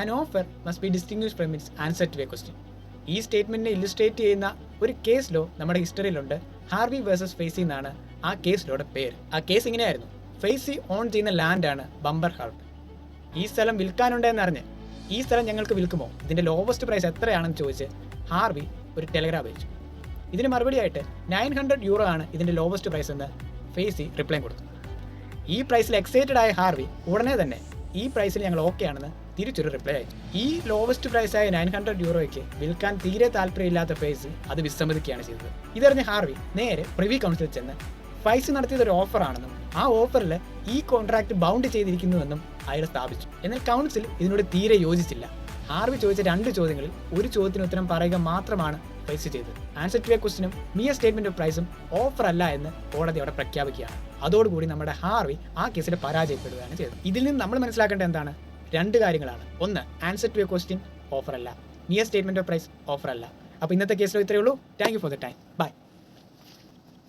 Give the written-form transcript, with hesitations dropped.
An offer must be distinguish from its answer to a question. ഈ സ്റ്റേറ്റ്മെന്റിനെ illustrate ചെയ്യുന്ന ഒരു കേസ് ലോ നമ്മുടെ ഹിസ്റ്ററിയിലുണ്ട്. ഹാർവി വേഴ്സസ് ഫേസി എന്നാണ് ആ കേസ് ലോയുടെ പേര്. ആ കേസ് ഇങ്ങനെയായിരുന്നു. ഫേസി ഓൺ ചെയ്യുന്ന ലാൻഡാണ് ബമ്പർ ഹാർട്ട്. ഈ സ്ഥലം വിൽക്കാനുണ്ടെന്നറിഞ്ഞ് ഈ സ്ഥലം ഞങ്ങൾക്ക് വിൽക്കുമോ, ഇതിന്റെ ലോവസ്റ്റ് പ്രൈസ് എത്രയാണെന്ന് ചോദിച്ച് ഹാർവി ഒരു ടെലഗ്രാം അയച്ചു. ഇതിന് മറുപടിയായിട്ട് 900 യൂറോ ആണ് ഇതിന്റെ ലോവസ്റ്റ് പ്രൈസ് എന്ന് ഫേസി റിപ്ലൈ കൊടുത്തു. ഈ പ്രൈസിൽ എക്സൈറ്റഡ് ആയ ഹാർവി ഉടനെ തന്നെ ഈ പ്രൈസിൽ ഞങ്ങൾ ഓക്കെ ആണെന്ന് തിരിച്ചൊരു റിപ്ലൈ അയച്ചു. ഈ ലോവസ്റ്റ് പ്രൈസായ 900 യൂറോയ്ക്ക് വിൽക്കാൻ തീരെ താല്പര്യമില്ലാത്ത ഫേസി അത് വിസമ്മതിക്കുകയാണ് ചെയ്തത്. ഇതറിഞ്ഞ് ഹാർവി നേരെ പ്രിവി കൗൺസിലിൽ ചെന്ന് ഫൈസി നടത്തിയത് ഒരു ഓഫറാണെന്നും ആ ഓഫറിൽ ഈ കോൺട്രാക്ട് ബൗണ്ട് ചെയ്തിരിക്കുന്നുവെന്നും അയാൾ സ്ഥാപിച്ചു. എന്നാൽ കൗൺസിൽ ഇതിനോട് തീരെ യോജിച്ചില്ല. ഹാർവി ചോദിച്ച 2 ചോദ്യങ്ങളിൽ ഒരു ചോദ്യത്തിന് ഉത്തരം പറയുക മാത്രമാണ് ഫേസി ചെയ്തത്. ആൻസർ ടു എ ക്വസ്റ്റിനും മിയ സ്റ്റേറ്റ്മെന്റ് ഓഫ് പ്രൈസും ഓഫർ അല്ല എന്ന് കോടതി അവിടെ പ്രഖ്യാപിക്കുകയാണ്. അതോടുകൂടി നമ്മുടെ ഹാർവി ആ കേസിൽ പരാജയപ്പെടുകയാണ് ചെയ്തത്. ഇതിൽ നിന്ന് നമ്മൾ മനസ്സിലാക്കേണ്ടത് എന്താണ്? 2 കാര്യങ്ങളാണ്. ഒന്ന്, answer to a question offer അല്ല, mere statement of price offer അല്ല. അപ്പോൾ ഇന്നത്തെ കേസിൽ ഇത്രയേ ഉള്ളൂ. Thank you for the time. By.